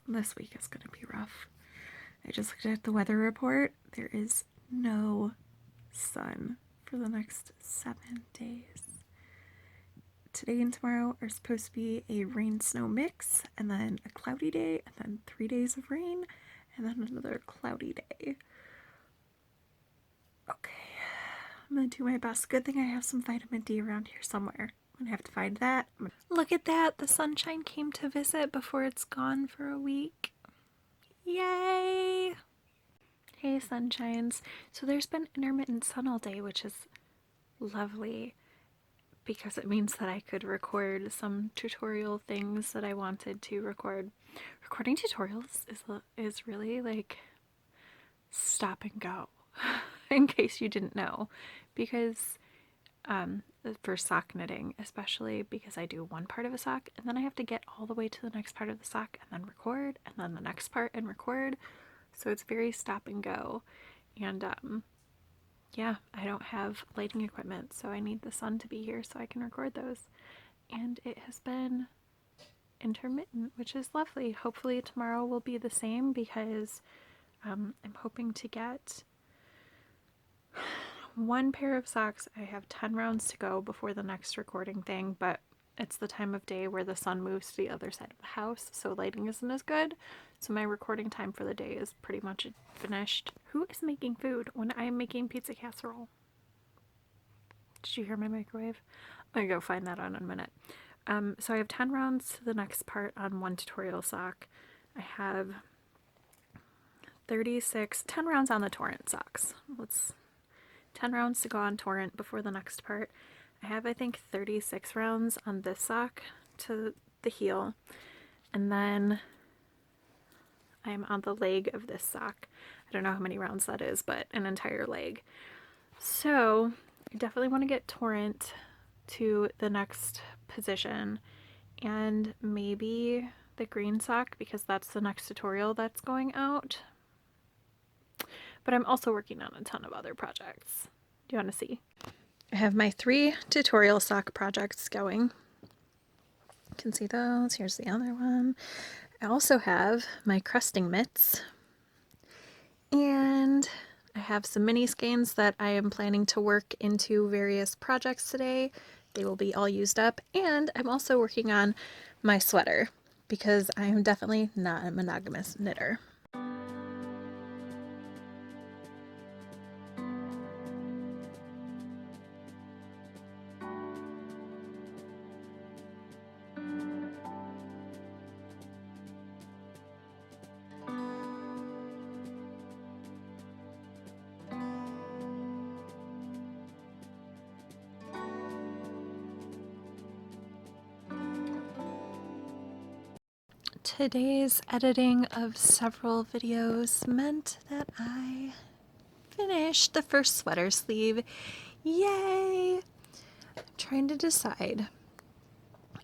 this week is going to be rough. I just looked at the weather report. There is no sun for the next 7 days. Today and tomorrow are supposed to be a rain-snow mix, and then a cloudy day, and then 3 days of rain, and then another cloudy day. Okay, I'm gonna do my best. Good thing I have some vitamin D around here somewhere. I'm gonna have to find that. Look at that! The sunshine came to visit before it's gone for a week. Yay! Hey, sunshines. So there's been intermittent sun all day, which is lovely because it means that I could record some tutorial things that I wanted to record. Recording tutorials is really like stop and go, in case you didn't know, because for sock knitting, especially because I do one part of a sock and then I have to get all the way to the next part of the sock and then record and then the next part and record. So it's very stop and go. And yeah, I don't have lighting equipment, so I need the sun to be here so I can record those. And it has been intermittent, which is lovely. Hopefully tomorrow will be the same because I'm hoping to get one pair of socks. I have 10 rounds to go before the next recording thing, but it's the time of day where the sun moves to the other side of the house, so lighting isn't as good. So my recording time for the day is pretty much finished. Who is making food when I am making pizza casserole? Did you hear my microwave? I'm gonna go find that out in a minute. So I have 10 rounds to the next part on one tutorial sock. I have 10 rounds on the torrent socks. 10 rounds to go on torrent before the next part. I have, I think, 36 rounds on this sock to the heel, and then I'm on the leg of this sock. I don't know how many rounds that is, but an entire leg. So I definitely want to get torrent to the next position, and maybe the green sock because that's the next tutorial that's going out. But I'm also working on a ton of other projects. Do you want to see? I have my 3 tutorial sock projects going. You can see those. Here's the other one. I also have my cresting mitts. And I have some mini skeins that I am planning to work into various projects today. They will be all used up. And I'm also working on my sweater because I am definitely not a monogamous knitter. Today's editing of several videos meant that I finished the first sweater sleeve. Yay! I'm trying to decide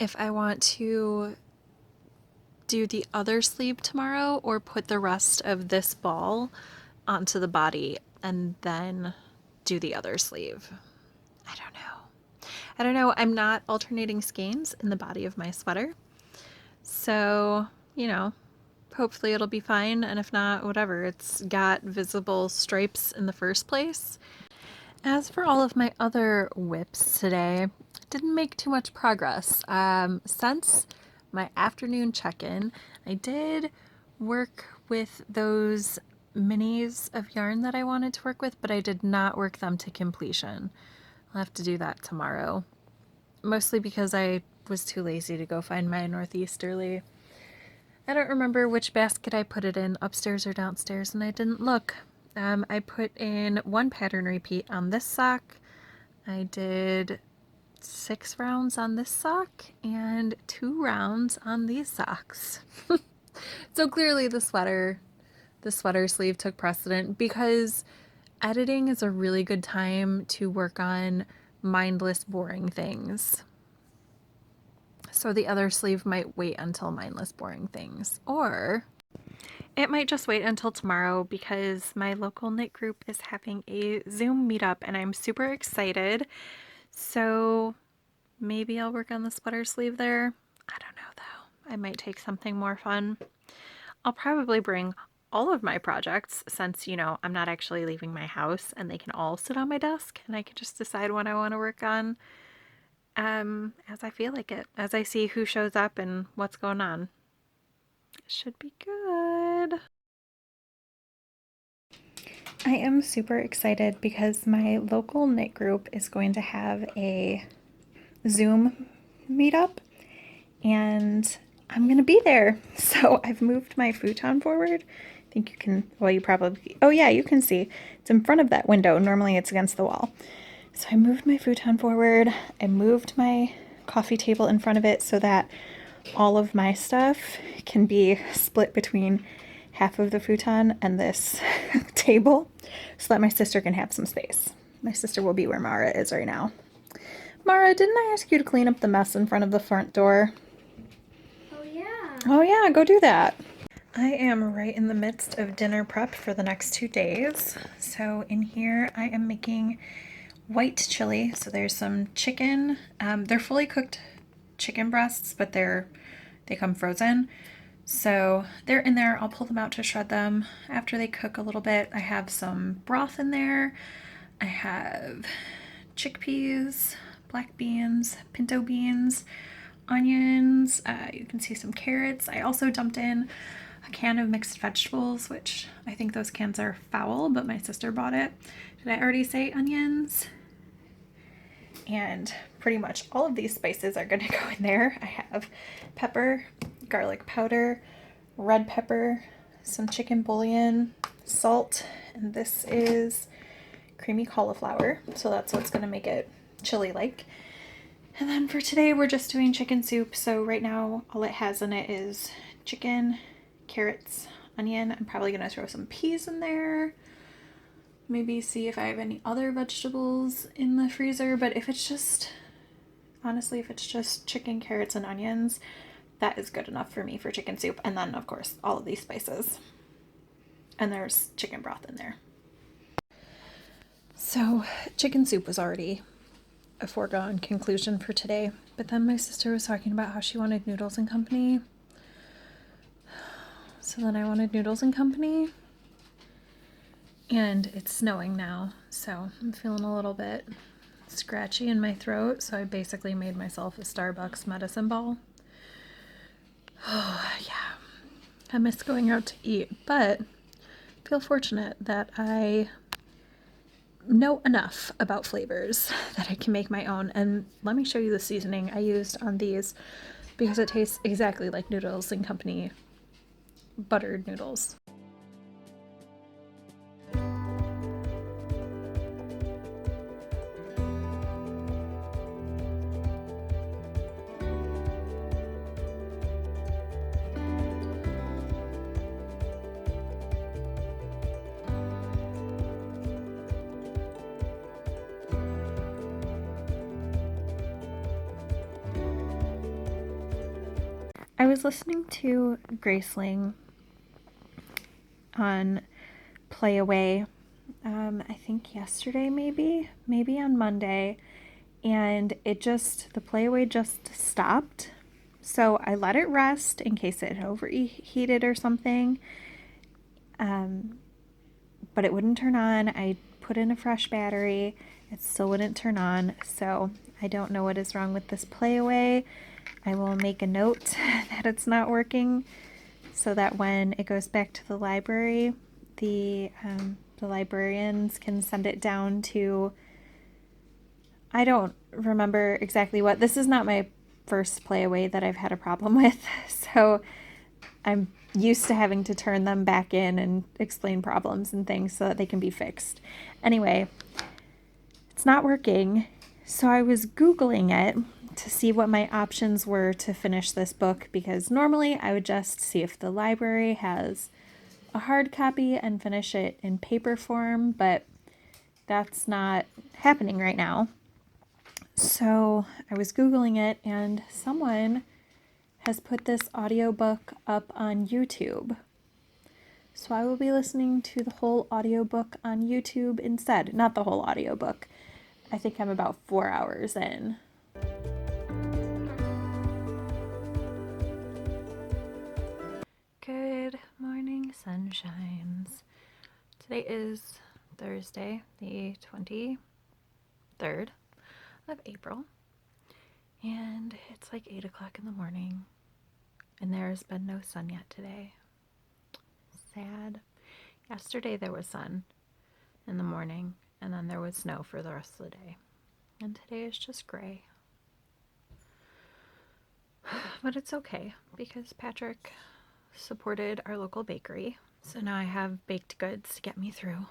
if I want to do the other sleeve tomorrow or put the rest of this ball onto the body and then do the other sleeve. I don't know. I'm not alternating skeins in the body of my sweater. So, you know, hopefully it'll be fine, and if not, whatever. It's got visible stripes in the first place. As for all of my other whips today, didn't make too much progress. Since my afternoon check-in, I did work with those minis of yarn that I wanted to work with, but I did not work them to completion. I'll have to do that tomorrow. Mostly because I was too lazy to go find my northeasterly. I don't remember which basket I put it in, upstairs or downstairs, and I didn't look. I put in 1 pattern repeat on this sock. I did 6 rounds on this sock and 2 rounds on these socks. So clearly the sweater sleeve took precedent because editing is a really good time to work on mindless, boring things. So the other sleeve might wait until mindless, boring things. Or it might just wait until tomorrow because my local knit group is having a Zoom meetup and I'm super excited. So maybe I'll work on the sweater sleeve there. I don't know though. I might take something more fun. I'll probably bring all of my projects since, you know, I'm not actually leaving my house and they can all sit on my desk and I can just decide what I want to work on as I feel like it, as I see who shows up and what's going on. It should be good. I am super excited because my local knit group is going to have a Zoom meetup and I'm gonna be there. So I've moved my futon forward. I think you can, well, you probably, oh yeah, you can see it's in front of that window. Normally it's against the wall. So I moved my futon forward. I moved my coffee table in front of it so that all of my stuff can be split between half of the futon and this table so that my sister can have some space. My sister will be where Mara is right now. Mara, didn't I ask you to clean up the mess in front of the front door? Oh yeah. Oh yeah, go do that. I am right in the midst of dinner prep for the next 2 days. So in here I am making white chili. So there's some chicken. They're fully cooked chicken breasts, but they come frozen. So they're in there. I'll pull them out to shred them after they cook a little bit. I have some broth in there. I have chickpeas, black beans, pinto beans, onions. You can see some carrots. I also dumped in a can of mixed vegetables, which I think those cans are foul, but my sister bought it. Did I already say onions? And pretty much all of these spices are going to go in there. I have pepper, garlic powder, red pepper, some chicken bouillon, salt, and this is creamy cauliflower. So that's what's going to make it chili-like. And then for today, we're just doing chicken soup. So right now, all it has in it is chicken, carrots, onion. I'm probably going to throw some peas in there. Maybe see if I have any other vegetables in the freezer. But if it's just, honestly, if it's just chicken, carrots, and onions, that is good enough for me for chicken soup. And then, of course, all of these spices. And there's chicken broth in there. So chicken soup was already a foregone conclusion for today. But then my sister was talking about how she wanted noodles and company. So then I wanted noodles and company. And it's snowing now, so I'm feeling a little bit scratchy in my throat. So I basically made myself a Starbucks medicine ball. Oh, yeah. I miss going out to eat, but I feel fortunate that I know enough about flavors that I can make my own. And let me show you the seasoning I used on these because it tastes exactly like Noodles and Company buttered noodles. I was listening to Graceling on Play Away, I think yesterday maybe on Monday, and the Play Away just stopped. So I let it rest in case it overheated or something, but it wouldn't turn on. I put in a fresh battery, it still wouldn't turn on, so I don't know what is wrong with this Play Away. I will make a note that it's not working so that when it goes back to the library, the librarians can send it down to, I don't remember exactly what. This is not my first Play Away that I've had a problem with, so I'm used to having to turn them back in and explain problems and things so that they can be fixed. Anyway, it's not working, so I was Googling it to see what my options were to finish this book, because normally I would just see if the library has a hard copy and finish it in paper form, but that's not happening right now. So I was Googling it, and someone has put this audiobook up on YouTube. So I will be listening to the whole audiobook on YouTube instead. Not the whole audiobook. I think I'm about 4 hours in. Good sun shines. Today is Thursday, the 23rd of April, and it's like 8 o'clock in the morning, and there's been no sun yet today. Sad. Yesterday there was sun in the morning, and then there was snow for the rest of the day, and today is just gray. But it's okay because Patrick supported our local bakery, so now I have baked goods to get me through.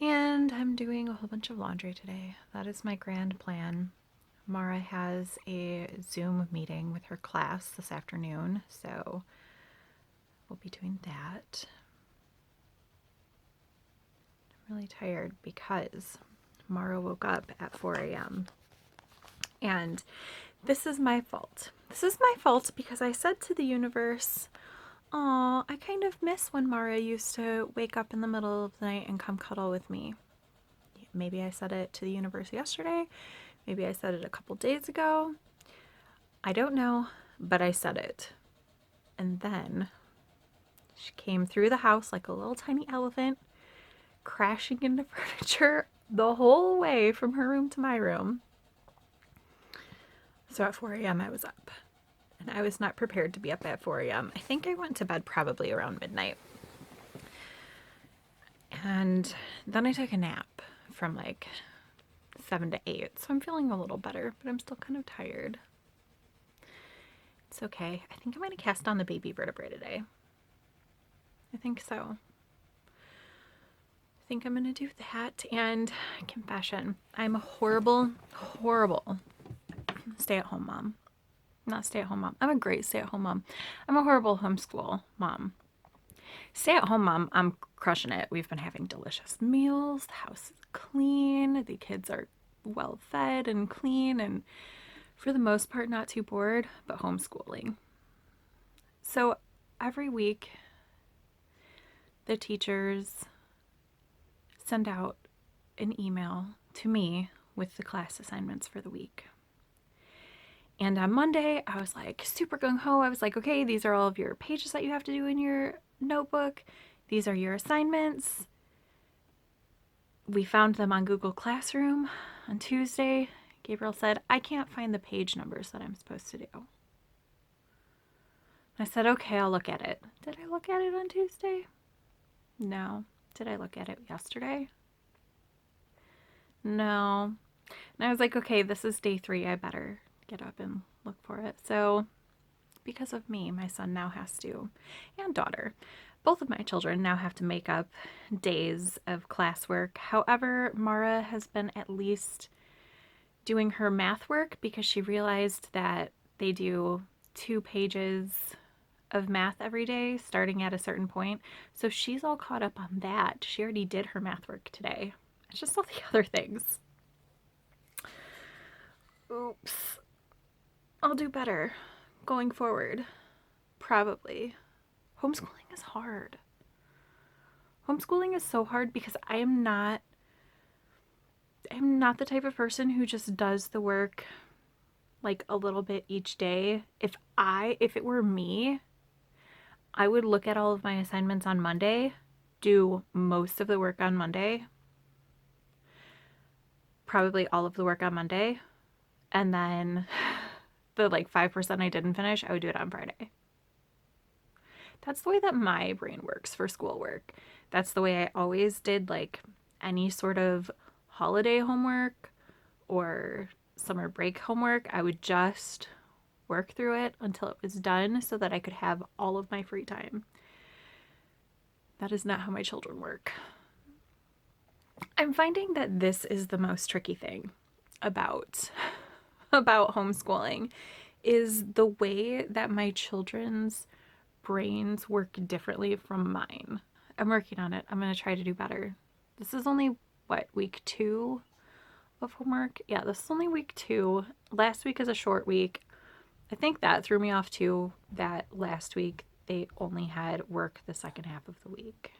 And I'm doing a whole bunch of laundry today. That is my grand plan. Mara has a Zoom meeting with her class this afternoon, so we'll be doing that. I'm really tired because Mara woke up at 4 a.m. And this is my fault. This is my fault because I said to the universe, "Aw, I kind of miss when Mara used to wake up in the middle of the night and come cuddle with me." Maybe I said it to the universe yesterday. Maybe I said it a couple days ago. I don't know, but I said it. And then she came through the house like a little tiny elephant, crashing into furniture the whole way from her room to my room. So at 4 a.m. I was up, and I was not prepared to be up at 4 a.m. I think I went to bed probably around midnight. And then I took a nap from like 7 to 8, so I'm feeling a little better, but I'm still kind of tired. It's okay. I think I'm going to cast on the baby vertebrae today. I think so. I think I'm going to do that. And confession, I'm a horrible stay-at-home mom. Not stay-at-home mom. I'm a great stay-at-home mom. I'm a horrible homeschool mom. Stay-at-home mom, I'm crushing it. We've been having delicious meals. The house is clean. The kids are well fed and clean, and for the most part not too bored, but homeschooling. So every week the teachers send out an email to me with the class assignments for the week. And on Monday, I was like super gung-ho. I was like, okay, these are all of your pages that you have to do in your notebook. These are your assignments. We found them on Google Classroom. On Tuesday, Gabriel said, I can't find the page numbers that I'm supposed to do. I said, okay, I'll look at it. Did I look at it on Tuesday? No. Did I look at it yesterday? No. And I was like, okay, this is day 3. I better get up and look for it. So because of me, my son now has to, and daughter, both of my children now have to make up days of classwork. However, Mara has been at least doing her math work because she realized that they do 2 pages of math every day starting at a certain point. So she's all caught up on that. She already did her math work today. It's just all the other things. Oops. I'll do better going forward. Probably. Homeschooling is hard. Homeschooling is so hard because I'm not the type of person who just does the work like a little bit each day. If it were me, I would look at all of my assignments on Monday, do most of the work on Monday, probably all of the work on Monday, and then the like 5% I didn't finish, I would do it on Friday. That's the way that my brain works for schoolwork. That's the way I always did like any sort of holiday homework or summer break homework. I would just work through it until it was done so that I could have all of my free time. That is not how my children work. I'm finding that this is the most tricky thing about homeschooling is the way that my children's brains work differently from mine. I'm working on it. I'm going to try to do better. This is only, week 2 of homework? Yeah, this is only week 2. Last week is a short week. I think that threw me off too, that last week they only had work the second half of the week.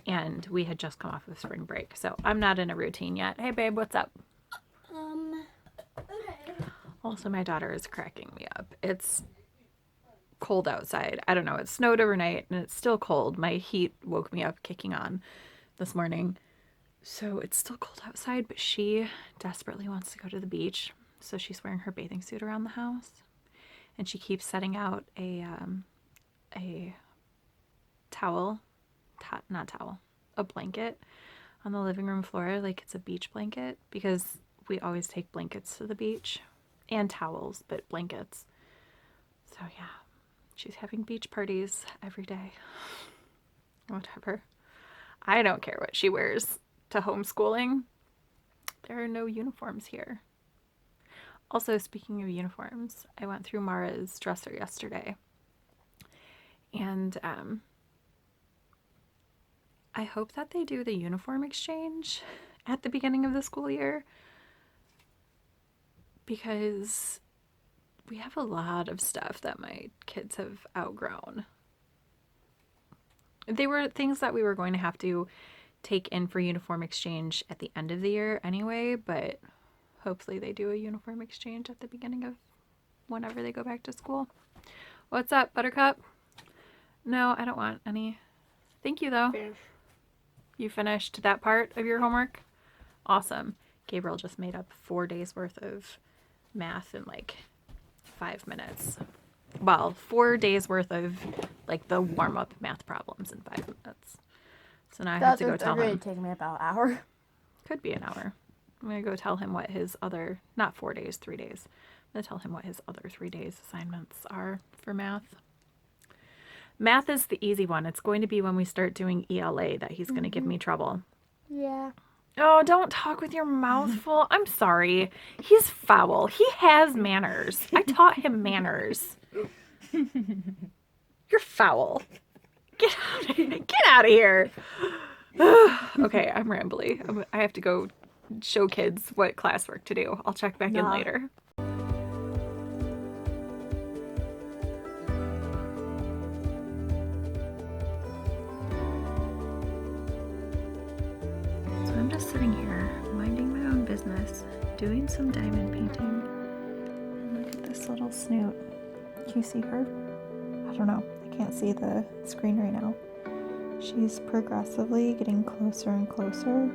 And we had just come off of spring break, so I'm not in a routine yet. Hey babe, what's up? Okay. Also, my daughter is cracking me up. It's cold outside. I don't know. It snowed overnight and it's still cold. My heat woke me up kicking on this morning. So it's still cold outside, but she desperately wants to go to the beach. So she's wearing her bathing suit around the house. And she keeps setting out a towel, not towel, a blanket on the living room floor like it's a beach blanket, because we always take blankets to the beach and towels, but blankets. So yeah, she's having beach parties every day. Whatever. I don't care what she wears to homeschooling. There are no uniforms here. Also, speaking of uniforms, I went through Mara's dresser yesterday. And I hope that they do the uniform exchange at the beginning of the school year, because we have a lot of stuff that my kids have outgrown. They were things that we were going to have to take in for uniform exchange at the end of the year anyway, but hopefully they do a uniform exchange at the beginning of whenever they go back to school. What's up, Buttercup? No, I don't want any. Thank you, though. Finish. You finished that part of your homework? Awesome. Gabriel just made up 4 days worth of math in like 5 minutes. Well, 4 days worth of like the warm-up math problems in 5 minutes. So now I have to go tell him. It's going to take me about an hour. Could be an hour. I'm going to go tell him what his other, not 4 days, 3 days. I'm going to tell him what his other 3 days assignments are for math. Math is the easy one. It's going to be when we start doing ELA that he's going to give me trouble. Yeah. Oh, don't talk with your mouth full. I'm sorry. He's foul. He has manners. I taught him manners. You're foul. Get out of here. Okay, I'm rambly. I have to go show kids what classwork to do. I'll check back in later. So I'm just sitting here, minding my own business, doing some diamond painting. And look at this little snoot. Can you see her? I don't know. I can't see the screen right now. She's progressively getting closer and closer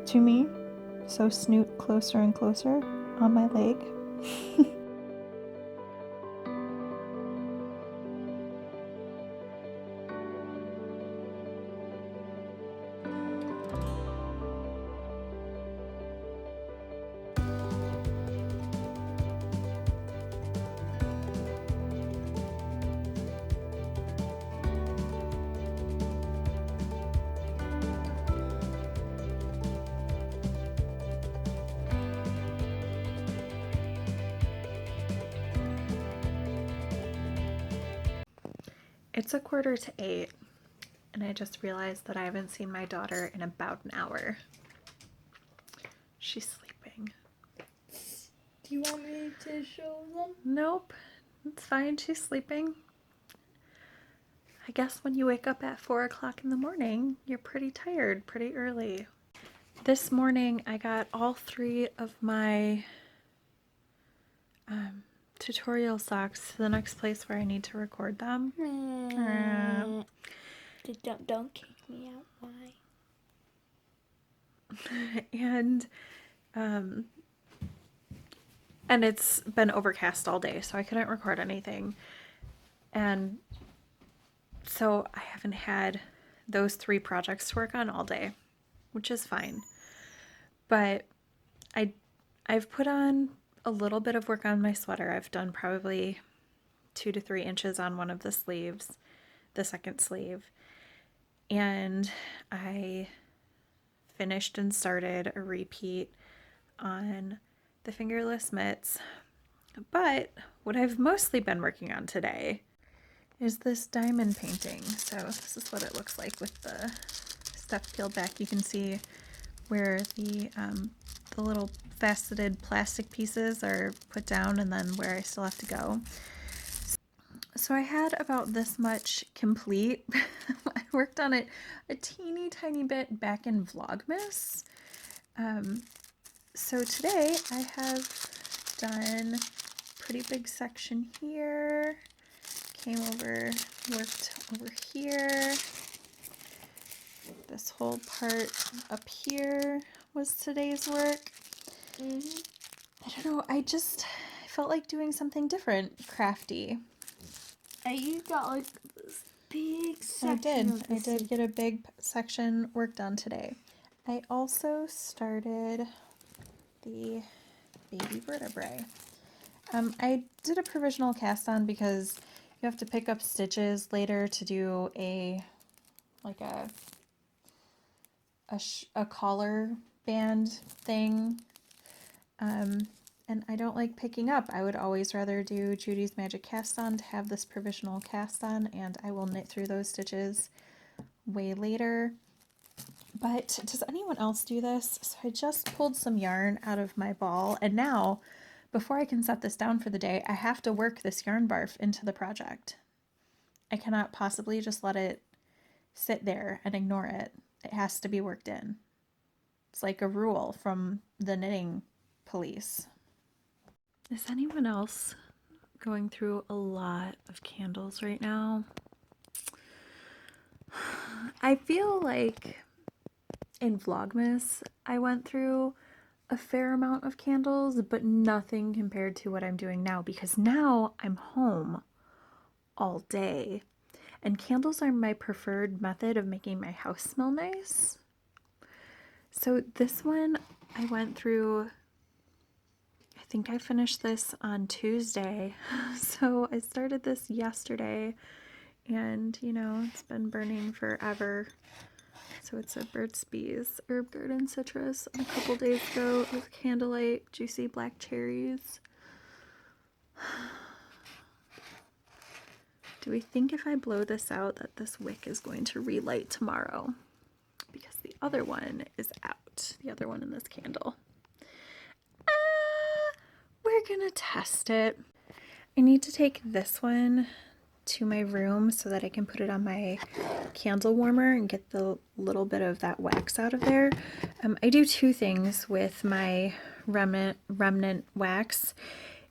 to me. So Snoot closer and closer on my leg. It's 7:45, and I just realized that I haven't seen my daughter in about an hour. She's sleeping. Do you want me to show them? Nope, it's fine. She's sleeping. I guess when you wake up at 4 o'clock in the morning, you're pretty tired pretty early. This morning, I got all 3 of my tutorial socks to the next place where I need to record them. Don't kick me out. Why? And it's been overcast all day, so I couldn't record anything. And so I haven't had those 3 projects to work on all day, which is fine. But I've put on a little bit of work on my sweater. I've done probably 2 to 3 inches on one of the sleeves, the second sleeve. And I finished and started a repeat on the fingerless mitts. But what I've mostly been working on today is this diamond painting. So this is what it looks like with the stuff peeled back. You can see where the little faceted plastic pieces are put down and then where I still have to go. So I had about this much complete. I worked on it a teeny tiny bit back in Vlogmas. So today I have done a pretty big section here, came over, worked over here. This whole part up here was today's work. I don't know, I felt like doing something different, crafty. And you got like this big section of I this. did get a big section worked on today. I also started the baby vertebrae. I did a provisional cast on because you have to pick up stitches later to do a collar band thing. And I don't like picking up. I would always rather do Judy's Magic Cast On to have this provisional cast on, and I will knit through those stitches way later. But does anyone else do this? So I just pulled some yarn out of my ball, and now, before I can set this down for the day, I have to work this yarn barf into the project. I cannot possibly just let it sit there and ignore it. It has to be worked in. It's like a rule from the knitting police. Is anyone else going through a lot of candles right now? I feel like in Vlogmas, I went through a fair amount of candles, but nothing compared to what I'm doing now, because now I'm home all day. And candles are my preferred method of making my house smell nice. So this one I went through, I think I finished this on Tuesday. So I started this yesterday, and you know, it's been burning forever. So it's a Burt's Bees Herb Garden Citrus. And a couple days ago, it was Candlelight Juicy Black Cherries. Do we think if I blow this out that this wick is going to relight tomorrow? Because the other one is out. The other one in this candle. We're gonna test it. I need to take this one to my room so that I can put it on my candle warmer and get the little bit of that wax out of there. I do two things with my remnant wax.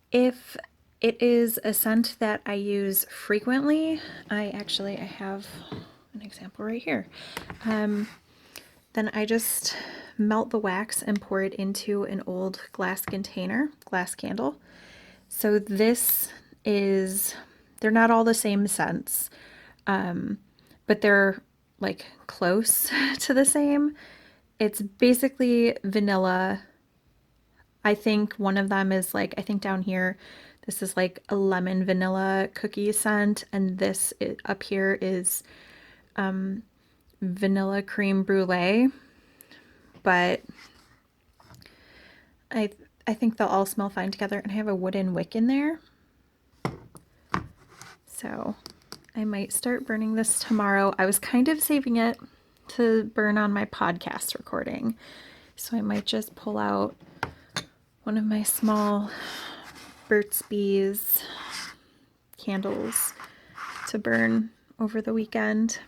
If it is a scent that I use frequently, I have an example right here. Then I just melt the wax and pour it into an old glass container, glass candle. So this is, they're not all the same scents, but they're like close to the same. It's basically vanilla. I think one of them is like, I think down here, this is like a lemon vanilla cookie scent, and this up here is vanilla creme brulee. But I think they'll all smell fine together, and I have a wooden wick in there. So I might start burning this tomorrow. I was kind of saving it to burn on my podcast recording. So I might just pull out one of my small Burt's Bees candles to burn over the weekend.